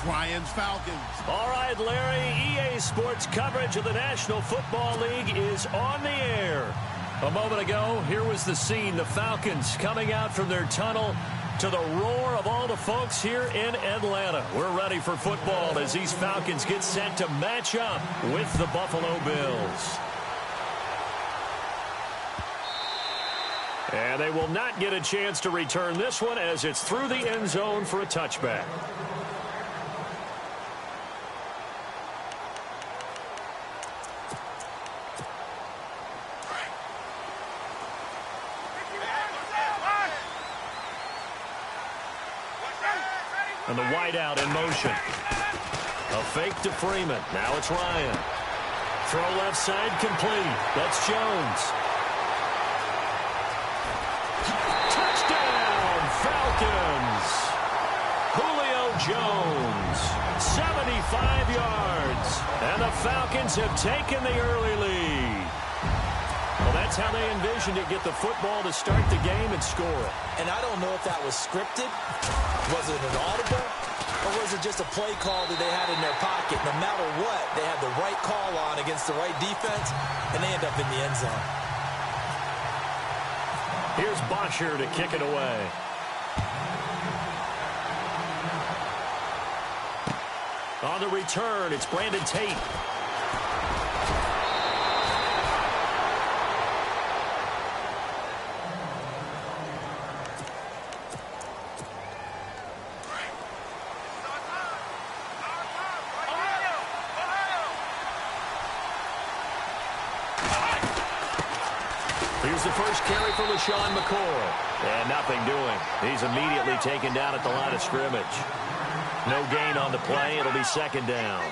Ryan's Falcons. All right, Larry, EA Sports coverage of the National Football League is on the air. A moment ago, here was the scene. The Falcons coming out from their tunnel to the roar of all the folks here in Atlanta. We're ready for football as these Falcons get set to match up with the Buffalo Bills. And they will not get a chance to return this one as it's through the end zone for a touchback. And the wideout in motion. A fake to Freeman. Now it's Ryan. Throw left side complete. That's Jones. Touchdown, Falcons. Julio Jones, 75 yards. And the Falcons have taken the early lead. Well, that's how they envisioned it, get the football to start the game and score. And I don't know if that was scripted. Was it an audible? Or was it just a play call that they had in their pocket? No matter what, they had the right call on against the right defense, and they end up in the end zone. Here's Bosher to kick it away. On the return, it's Brandon Tate. Here's the first carry for LaShawn McCoy. And nothing doing. He's immediately taken down at the line of scrimmage. No gain on the play. It'll be second down.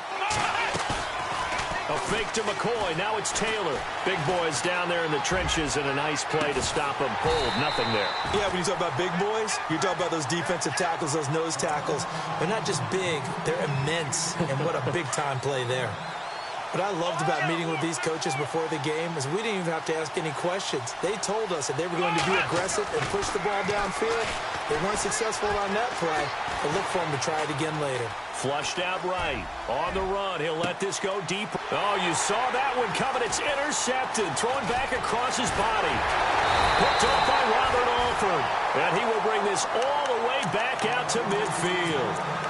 A fake to McCoy. Now it's Taylor. Big boys down there in the trenches and a nice play to stop him cold. Nothing there. Yeah, when you talk about big boys, you're talking about those defensive tackles, those nose tackles. They're not just big. They're immense. And what a big-time play there. What I loved about meeting with these coaches before the game is we didn't even have to ask any questions. They told us that they were going to be aggressive and push the ball downfield. They weren't successful on that play, but look for them to try it again later. Flushed out right. On the run. He'll let this go deep. Oh, you saw that one coming. It's intercepted. Throwing back across his body. Picked off by Robert Alford. And he will bring this all the way back out to midfield.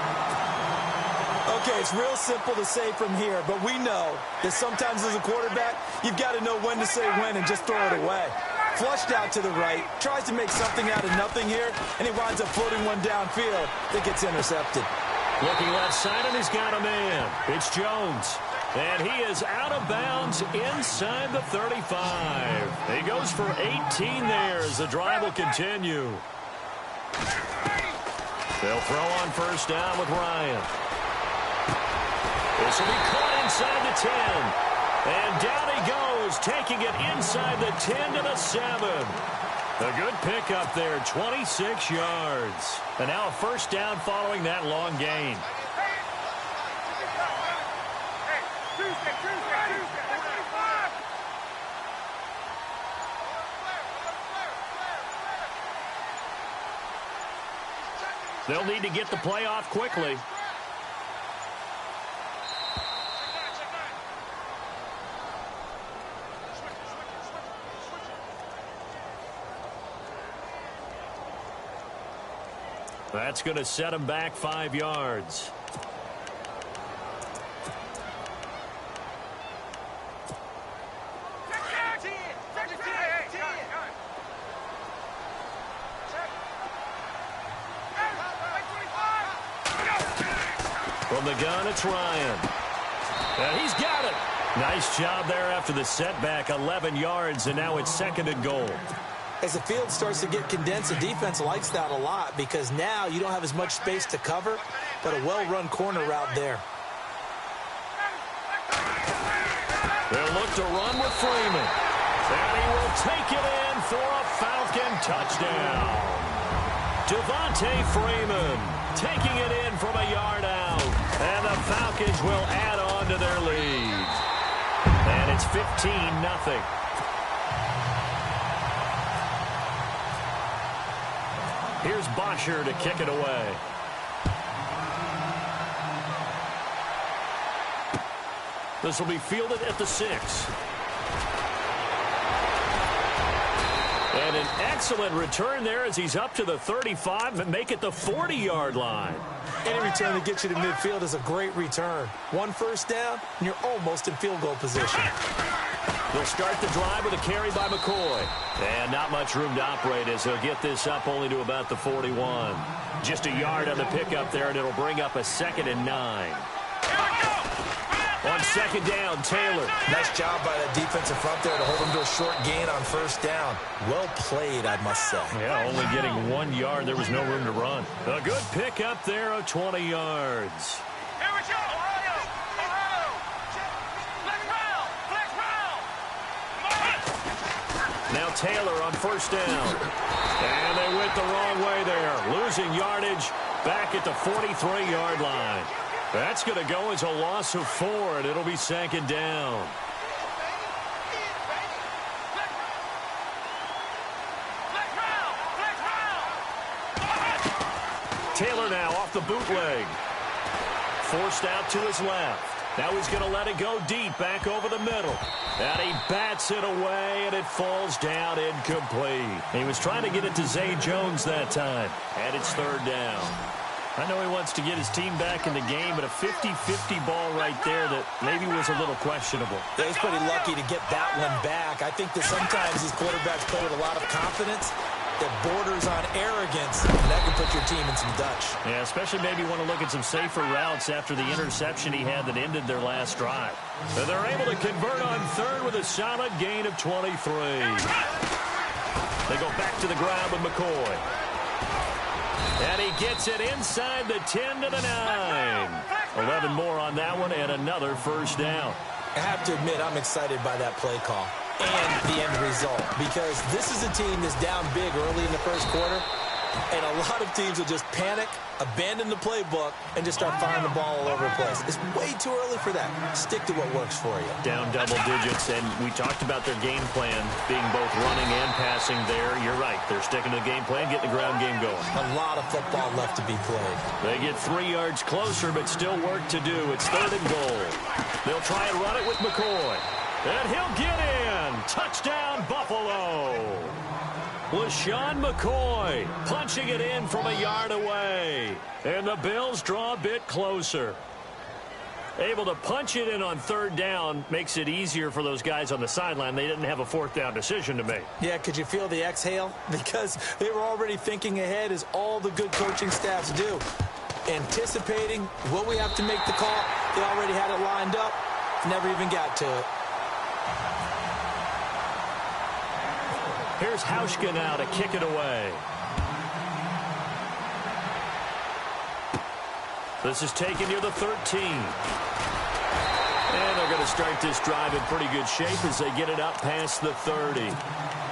Okay, it's real simple to say from here, but we know that sometimes as a quarterback, you've got to know when to say when and just throw it away. Flushed out to the right, tries to make something out of nothing here, and he winds up floating one downfield that gets intercepted. Looking left side, and he's got a man. It's Jones. And he is out of bounds inside the 35. He goes for 18 there as the drive will continue. They'll throw on first down with Ryan. This will be caught inside the 10. And down he goes, taking it inside the 10 to the 7. A good pickup there, 26 yards. And now a first down following that long gain. They'll need to get the play off quickly. That's going to set him back 5 yards. From the gun, it's Ryan. And he's got it. Nice job there after the setback, 11 yards, and now it's second and goal. As the field starts to get condensed, the defense likes that a lot because now you don't have as much space to cover, but a well-run corner route there. They'll look to run with Freeman. And he will take it in for a Falcon touchdown. Devontae Freeman taking it in from a yard out. And the Falcons will add on to their lead. And it's 15-0. Here's Bosher to kick it away. This will be fielded at the 6. And an excellent return there as he's up to the 35 and make it the 40-yard line. Any return that gets you to midfield is a great return. 1 first down, and you're almost in field goal position. They'll start the drive with a carry by McCoy. And not much room to operate as he'll get this up only to about the 41. Just a yard on the pickup there, and it'll bring up a 2nd and 9. On 2nd down, Taylor. Nice job by that defensive front there to hold him to a short gain on 1st down. Well played, I must say. Yeah, only getting 1 yard. There was no room to run. A good pickup there of 20 yards. Here we go, Ohio! Ohio! Flex round! Now Taylor on 1st down. And they went the wrong way there. Losing yardage back at the 43-yard line. That's going to go as a loss of 4, and it'll be 2nd down. Taylor now off the bootleg. Forced out to his left. Now he's going to let it go deep back over the middle. And he bats it away, and it falls down incomplete. He was trying to get it to Zay Jones that time. And it's 3rd down. I know he wants to get his team back in the game, but a 50-50 ball right there that maybe was a little questionable. Yeah, he's pretty lucky to get that one back. I think that sometimes these quarterbacks play with a lot of confidence that borders on arrogance, and that can put your team in some Dutch. Yeah, especially maybe want to look at some safer routes after the interception he had that ended their last drive. And they're able to convert on 3rd with a solid gain of 23. They go back to the ground with McCoy. And he gets it inside the 10 to the 9. 11 more on that one and another 1st down. I have to admit, I'm excited by that play call and the end result, because this is a team that's down big early in the 1st quarter, and a lot of teams will just panic, abandon the playbook, and just start firing the ball all over the place. It's way too early for that. Stick to what works for you. Down double digits, and we talked about their game plan being both running and passing there. You're right. They're sticking to the game plan, getting the ground game going. A lot of football left to be played. They get 3 yards closer, but still work to do. It's 3rd and goal. They'll try and run it with McCoy. And he'll get in. Touchdown, Buffalo. LaShawn McCoy punching it in from a yard away. And the Bills draw a bit closer. Able to punch it in on 3rd down makes it easier for those guys on the sideline. They didn't have a 4th down decision to make. Yeah, could you feel the exhale? Because they were already thinking ahead, as all the good coaching staffs do. Anticipating what we have to make the call. They already had it lined up. Never even got to it. Here's Hauschka now to kick it away. This is taken near the 13. And they're going to start this drive in pretty good shape as they get it up past the 30.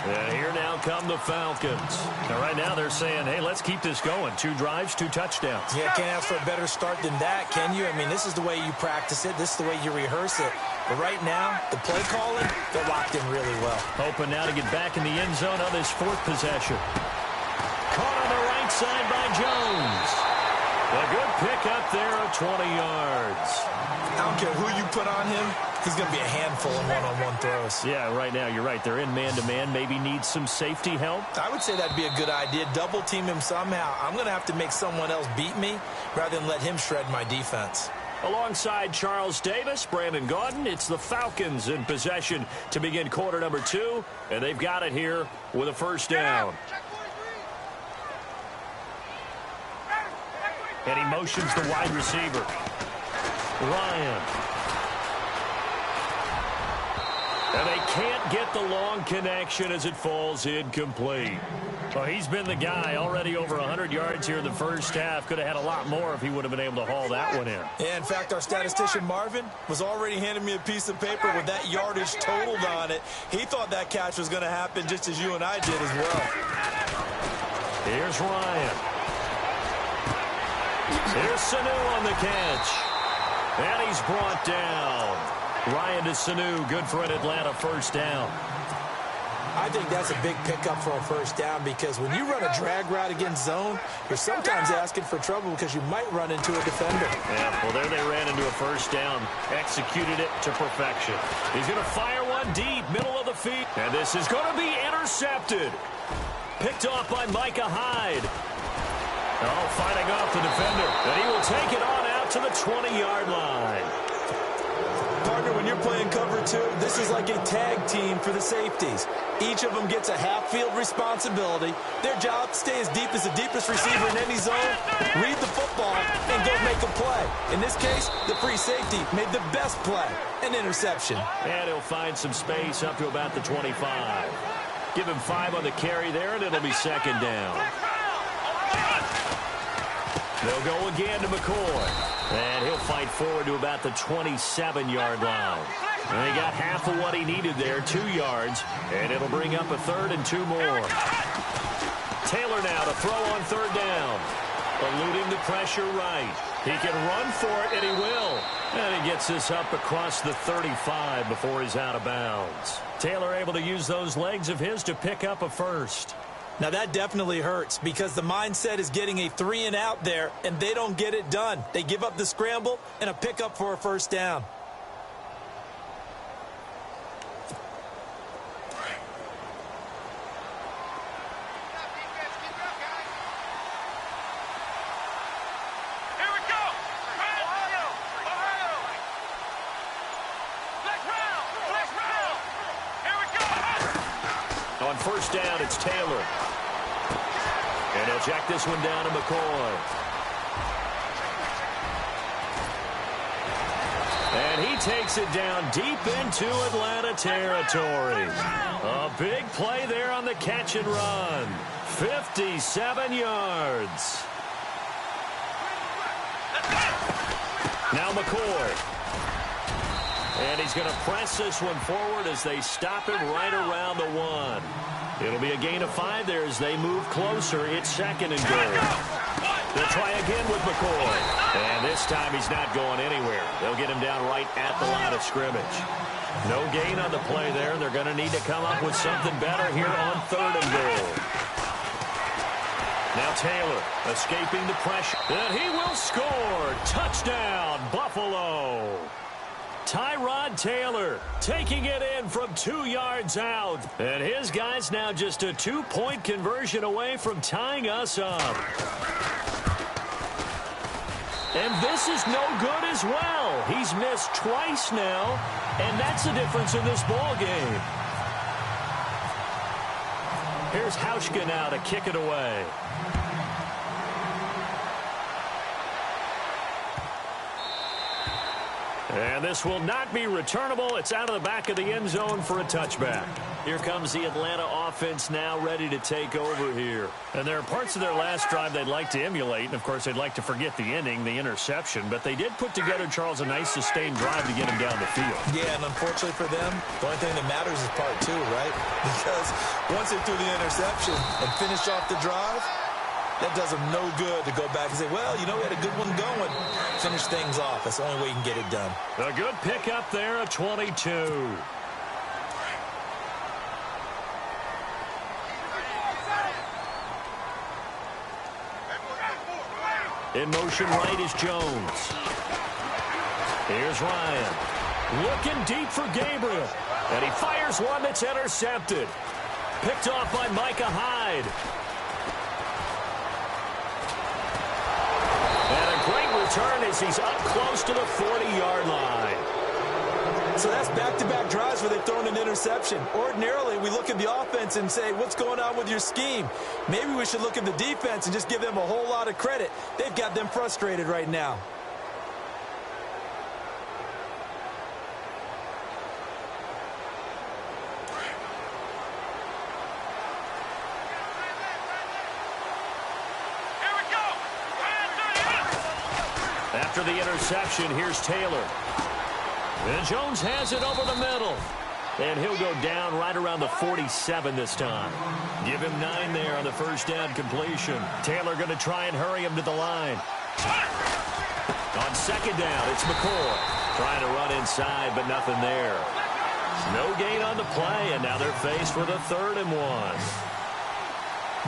And here now come the Falcons. Now, right now they're saying, hey, let's keep this going. 2 drives, 2 touchdowns. Yeah, can't ask for a better start than that, can you? I mean, this is the way you practice it. This is the way you rehearse it. But right now, the play calling, they're locked in really well. Hoping now to get back in the end zone on this 4th possession. Caught on the right side by Jones. A good pickup there of 20 yards. I don't care who you put on him. He's going to be a handful in one-on-one throws. Yeah, right now, you're right. They're in man-to-man. Maybe needs some safety help. I would say that'd be a good idea. Double team him somehow. I'm going to have to make someone else beat me rather than let him shred my defense. Alongside Charles Davis, Brandon Gaudin, it's the Falcons in possession to begin quarter number 2, and they've got it here with a 1st down. And he motions the wide receiver. Ryan. And they can't get the long connection as it falls incomplete. Well, he's been the guy already over 100 yards here in the 1st half. Could have had a lot more if he would have been able to haul that one in. Yeah, in fact, our statistician Marvin was already handing me a piece of paper with that yardage totaled on it. He thought that catch was going to happen just as you and I did as well. Here's Ryan. Here's Sanu on the catch. And he's brought down. Ryan to Sanu, good for an Atlanta 1st down. I think that's a big pickup for a first down because when you run a drag route against zone, you're sometimes asking for trouble because you might run into a defender. Yeah, well, there they ran into a first down. Executed it to perfection. He's going to fire one deep, middle of the field. And this is going to be intercepted. Picked off by Micah Hyde. Oh, fighting off the defender. And he will take it on out to the 20-yard line. Partner, when you're playing cover two, this is like a tag team for the safeties. Each of them gets a half-field responsibility. Their job, stay as deep as the deepest receiver in any zone, read the football, and go make a play. In this case, the free safety made the best play, an interception. And he'll find some space up to about the 25. Give him 5 on the carry there, and it'll be second down. They'll go again to McCoy. And he'll fight forward to about the 27-yard line. And he got half of what he needed there, 2 yards. And it'll bring up a 3rd and 2 more. Taylor now to throw on 3rd down. Eluding the pressure right. He can run for it, and he will. And he gets this up across the 35 before he's out of bounds. Taylor able to use those legs of his to pick up a first. Now, that definitely hurts because the mindset is getting a 3-and-out there, and they don't get it done. They give up the scramble and a pickup for a first down. Here we go. Ohio. Ohio. Let's round. Here we go. On first down, it's Taylor. And he'll check this one down to McCoy. And he takes it down deep into Atlanta territory. A big play there on the catch and run. 57 yards. Now McCoy. And he's going to press this one forward as they stop him right around the 1. It'll be a gain of 5 there as they move closer. It's second and goal. They'll try again with McCoy. And this time he's not going anywhere. They'll get him down right at the line of scrimmage. No gain on the play there. They're going to need to come up with something better here on 3rd and goal. Now Taylor escaping the pressure. And he will score. Touchdown, Buffalo. Tyrod Taylor taking it in from 2 yards out. And his guy's now just a 2-point conversion away from tying us up. And this is no good as well. He's missed twice now, and that's the difference in this ball game. Here's Hauschka now to kick it away. And this will not be returnable. It's out of the back of the end zone for a touchback. Here comes the Atlanta offense now ready to take over here. And there are parts of their last drive they'd like to emulate. And, of course, they'd like to forget the ending, the interception. But they did put together, Charles, a nice sustained drive to get him down the field. Yeah, and unfortunately for them, the only thing that matters is part 2, right? Because once they threw the interception and finished off the drive, that does them no good to go back and say, well, you know, we had a good one going. Finish things off. That's the only way you can get it done. A good pickup there at 22. In motion right is Jones. Here's Ryan. Looking deep for Gabriel. And he fires one that's intercepted. Picked off by Micah Hyde. And a great return as he's up close to the 40-yard line. So that's back-to-back drives where they've thrown an interception. Ordinarily, we look at the offense and say, what's going on with your scheme? Maybe we should look at the defense and just give them a whole lot of credit. They've got them frustrated right now. After the interception, here's Taylor. And Jones has it over the middle. And he'll go down right around the 47 this time. Give him 9 there on the first down completion. Taylor going to try and hurry him to the line. On second down, it's McCoy. Trying to run inside, but nothing there. No gain on the play, and now they're faced with a 3rd and 1.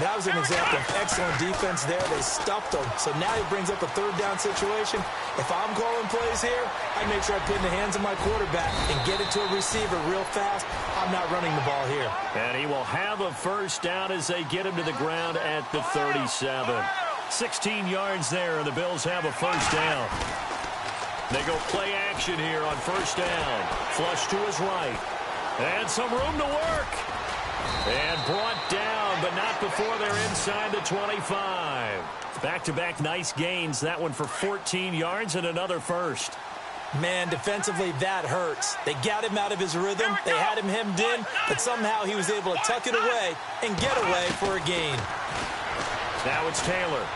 That was an example of excellent defense there. They stuffed him. So now he brings up a 3rd down situation. If I'm calling plays here, I make sure I put in the hands of my quarterback and get it to a receiver real fast. I'm not running the ball here. And he will have a 1st down as they get him to the ground at the 37. 16 yards there, and the Bills have a 1st down. They go play action here on 1st down. Flush to his right. And some room to work. And brought down, but not before they're inside the 25. Back-to-back nice gains. That one for 14 yards and another 1st. Man, defensively, that hurts. They got him out of his rhythm. They had him hemmed in, but somehow he was able to tuck it away and get away for a gain. Now it's Taylor.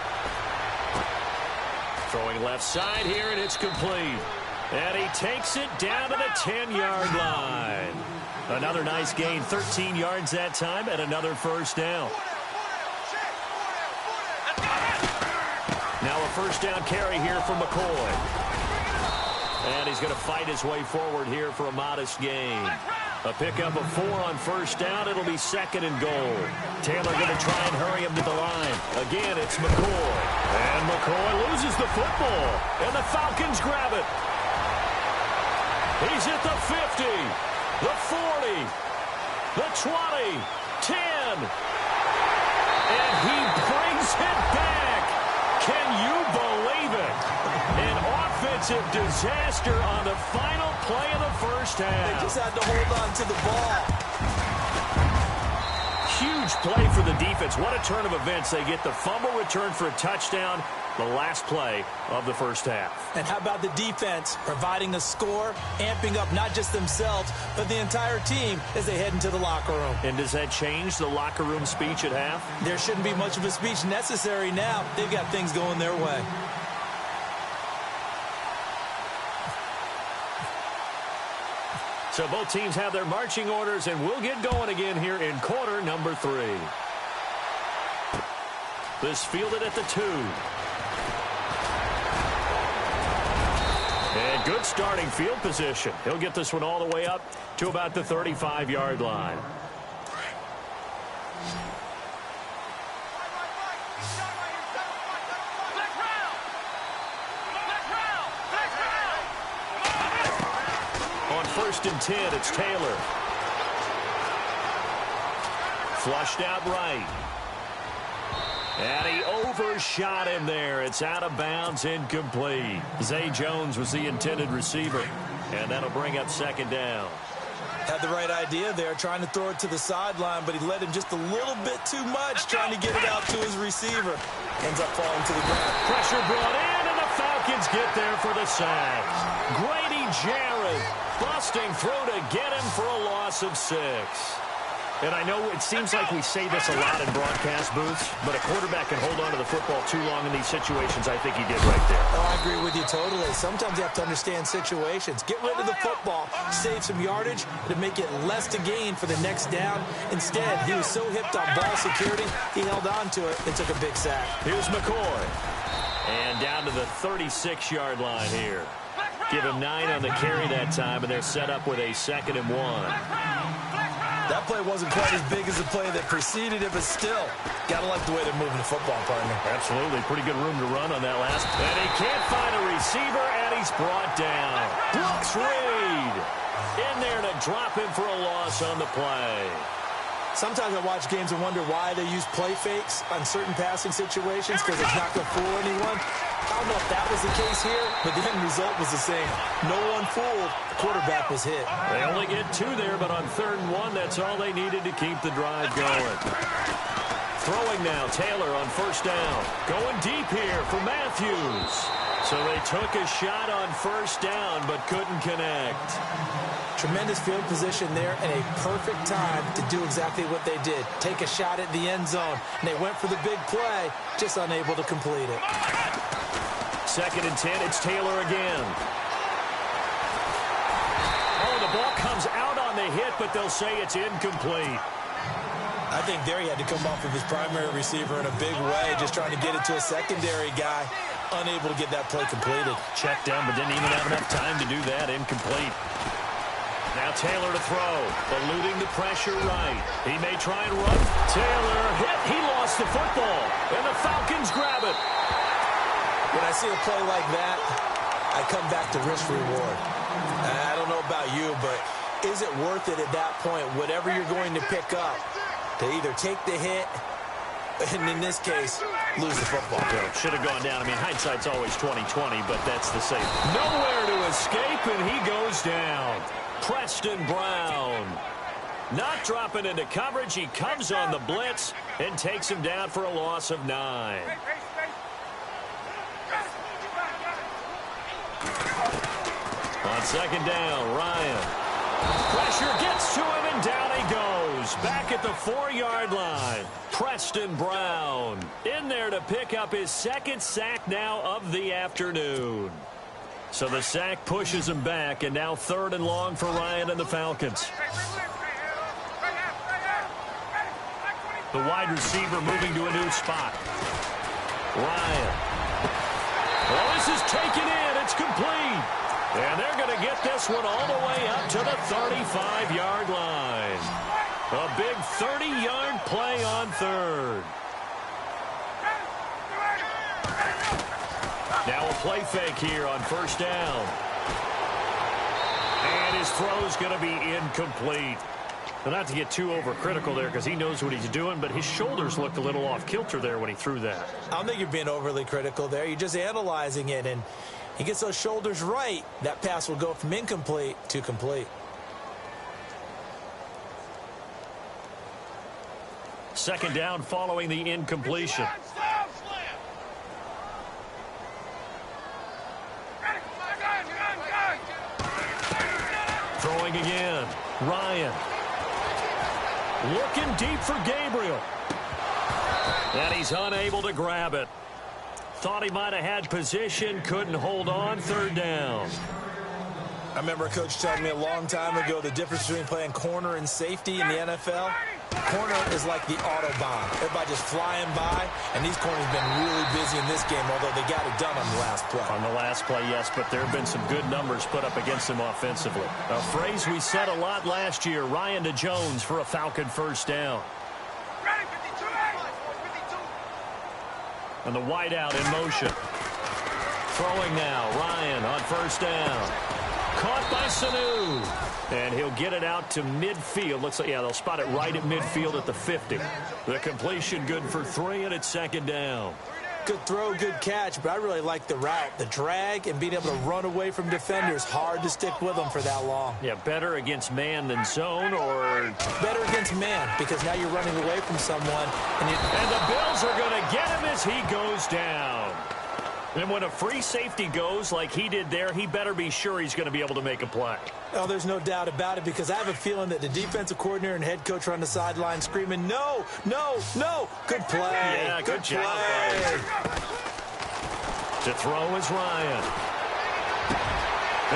Throwing left side here, and it's complete. And he takes it down to the 10-yard line. Another nice gain, 13 yards that time, and another 1st down. Now a 1st down carry here from McCoy. And he's going to fight his way forward here for a modest gain. A pickup of 4 on 1st down. It'll be 2nd and goal. Taylor going to try and hurry him to the line. Again, it's McCoy. And McCoy loses the football. And the Falcons grab it. He's at the 50, the 40, the 20, 10. And he brings it back. Can you believe it? An offensive disaster on the final play of the 1st half. They just had to hold on to the ball. Huge play for the defense. What a turn of events. They get the fumble return for a touchdown, the last play of the 1st half. And how about the defense providing a score, amping up not just themselves, but the entire team as they head into the locker room. And does that change the locker room speech at half? There shouldn't be much of a speech necessary now. They've got things going their way. So both teams have their marching orders, and we'll get going again here in quarter number 3. This fielded at the 2. And good starting field position. He'll get this one all the way up to about the 35-yard line. On 1st and 10, it's Taylor. Flushed out right. And he overshot him there. It's out of bounds, incomplete. Zay Jones was the intended receiver. And that'll bring up 2nd down. Had the right idea there, trying to throw it to the sideline, but he led him just a little bit too much, trying to get it out to his receiver. Ends up falling to the ground. Pressure brought in, and the Falcons get there for the sack. Grady Jarrett busting through to get him for a loss of 6. And I know it seems like we say this a lot in broadcast booths, but a quarterback can hold on to the football too long in these situations. I think he did right there. Oh, I agree with you totally. Sometimes you have to understand situations. Get rid of the football, save some yardage to make it less to gain for the next down. Instead, he was so hipped on ball security, he held on to it and took a big sack. Here's McCoy. And down to the 36-yard line here. Give him 9 on the carry that time, and they're set up with a 2nd and 1. That play wasn't quite as big as the play that preceded it, but still, gotta like the way they're moving the football, partner. Absolutely. Pretty good room to run on that last. And he can't find a receiver, and he's brought down. Brooks Reed in there to drop him for a loss on the play. Sometimes I watch games and wonder why they use play fakes on certain passing situations because it's not going to fool anyone. I don't know if that was the case here, but the end result was the same. No one fooled. The quarterback was hit. They only get 2 there, but on 3rd and 1, that's all they needed to keep the drive going. Throwing now, Taylor on 1st down. Going deep here for Matthews. So they took a shot on 1st down, but couldn't connect. Tremendous field position there and a perfect time to do exactly what they did. Take a shot at the end zone. And they went for the big play, just unable to complete it. 2nd and 10, it's Taylor again. Oh, the ball comes out on the hit, but they'll say it's incomplete. I think there he had to come off of his primary receiver in a big way, just trying to get it to a secondary guy. Unable to get that play completed. Checked down, but didn't even have enough time to do that. Incomplete. Now Taylor to throw, eluding the pressure right. He may try and run. Taylor hit. He lost the football, and the Falcons grab it. When I see a play like that, I come back to risk-reward. I don't know about you, but is it worth it at that point, whatever you're going to pick up, to either take the hit, and in this case, lose the football? Yeah, should have gone down. I mean, hindsight's always 20/20, but that's the same. Nowhere to escape, and he goes down. Preston Brown not dropping into coverage. He comes on the blitz and takes him down for a loss of 9. On second down, Ryan. Pressure gets to him, and down he goes. Back at the 4-yard line. Preston Brown in there to pick up his second sack now of the afternoon. So the sack pushes him back, and now 3rd and long for Ryan and the Falcons. The wide receiver moving to a new spot. Ryan. Well, this is taken in. It's complete. And they're going to get this one all the way up to the 35-yard line. A big 30-yard play on 3rd. Now a play fake here on 1st down. And his throw's going to be incomplete. Well, not to get too overcritical there because he knows what he's doing, but his shoulders looked a little off kilter there when he threw that. I don't think you're being overly critical there. You're just analyzing it, and he gets those shoulders right. That pass will go from incomplete to complete. Second down following the incompletion. Throwing again. Ryan. Looking deep for Gabriel. And he's unable to grab it. Thought he might have had position. Couldn't hold on. 3rd down. I remember a coach telling me a long time ago the difference between playing corner and safety in the NFL. Corner is like the Autobahn. Everybody just flying by, and these corners have been really busy in this game, although they got it done on the last play. On the last play, yes, but there have been some good numbers put up against them offensively. A phrase we said a lot last year, Ryan to Jones for a Falcon 1st down. And the wideout in motion. Throwing now, Ryan on 1st down. Caught by Sanu. And he'll get it out to midfield. Looks like, yeah, they'll spot it right at midfield at the 50. The completion good for 3, and it's 2nd down. Good throw, good catch, but I really like the route. The drag and being able to run away from defenders. Hard to stick with them for that long. Yeah, better against man than zone, or better against man, because now you're running away from someone. And the Bills are going to get him as he goes down. And when a free safety goes like he did there, he better be sure he's going to be able to make a play. Oh, there's no doubt about it, because I have a feeling that the defensive coordinator and head coach are on the sideline screaming, no, no, no. Good play. Yeah, good job, play. To throw is Ryan.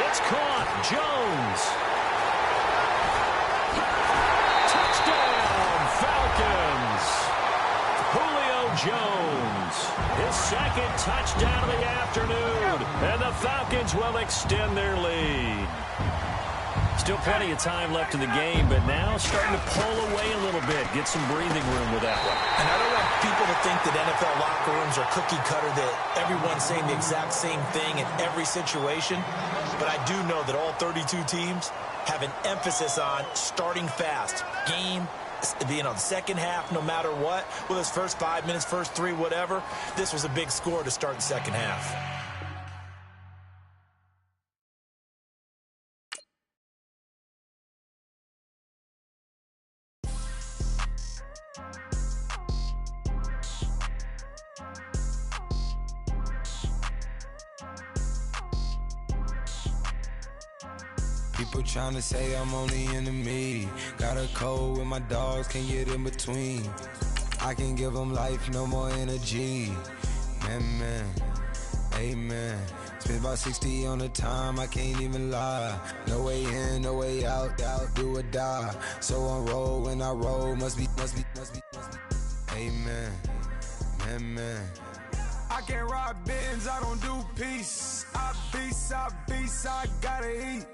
It's caught. Jones. Touchdown, Falcons. Julio Jones. His 2nd touchdown of the afternoon. And the Falcons will extend their lead. Still plenty of time left in the game, but now starting to pull away a little bit. Get some breathing room with that one. And I don't want people to think that NFL locker rooms are cookie cutter, that everyone's saying the exact same thing in every situation. But I do know that all 32 teams have an emphasis on starting fast. Game, being on the second half, no matter what. Whether it's first 5 minutes, first 3, whatever. This was a big score to start the second half. People tryna say I'm on the enemy. Got a cold with my dogs, can't get in between. I can give them life, no more energy. Man, amen. Spent about 60 on the time, I can't even lie. No way in, no way out, do or die. So on roll, when I roll, must be. Amen, man. I can't ride Benz, I don't do peace. I beast, I gotta eat.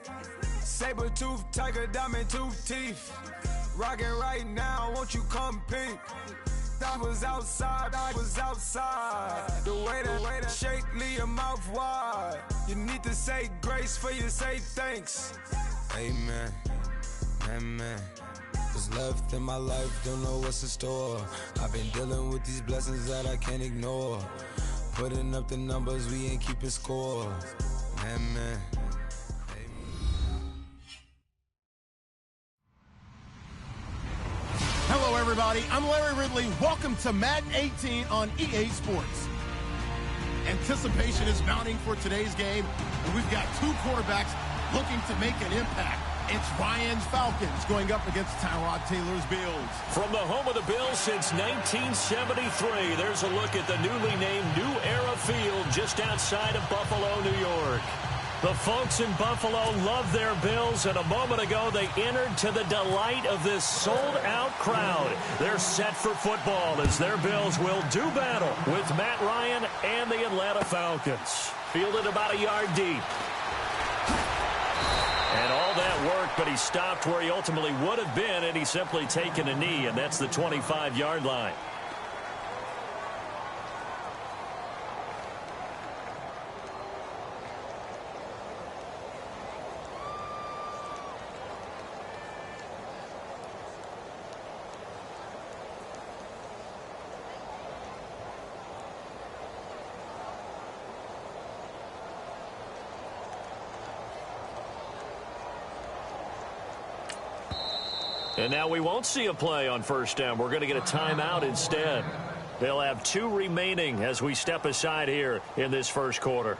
Saber tooth, tiger, diamond tooth teeth. Rockin' right now, won't you come peep? I was outside. The way that shake, leave your mouth wide. You need to say grace for you say thanks. Amen, amen. What's left in my life, don't know what's in store. I've been dealing with these blessings that I can't ignore. Putting up the numbers, we ain't keeping score. Amen. Hello, everybody. I'm Larry Ridley. Welcome to Madden 18 on EA Sports. Anticipation is mounting for today's game, and we've got two quarterbacks looking to make an impact. It's Ryan's Falcons going up against Tyrod Taylor's Bills. From the home of the Bills since 1973, there's a look at the newly named New Era Field just outside of Buffalo, New York. The folks in Buffalo love their Bills, and a moment ago they entered to the delight of this sold-out crowd. They're set for football as their Bills will do battle with Matt Ryan and the Atlanta Falcons. Fielded about a yard deep. And all that work, but he stopped where he ultimately would have been, and he's simply taken a knee, and that's the 25-yard line. And now we won't see a play on first down. We're going to get a timeout instead. They'll have two remaining as we step aside here in this first quarter.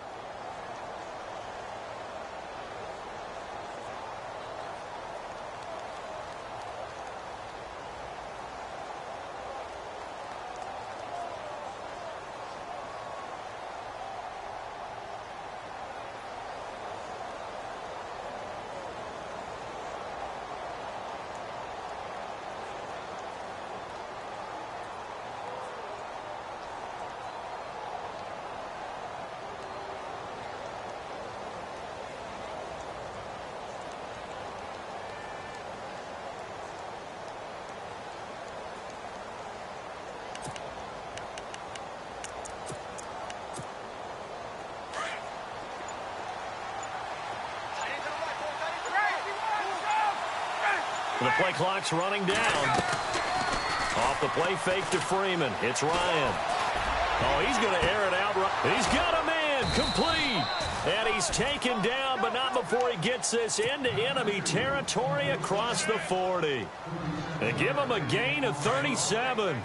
The play clock's running down. Off the play fake to Freeman. It's Ryan. Oh, he's going to air it out. He's got a man complete. And he's taken down, but not before he gets this into enemy territory across the 40. And give him a gain of 37.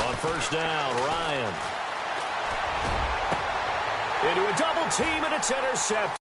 On first down, Ryan. Into a double team, and it's intercepted.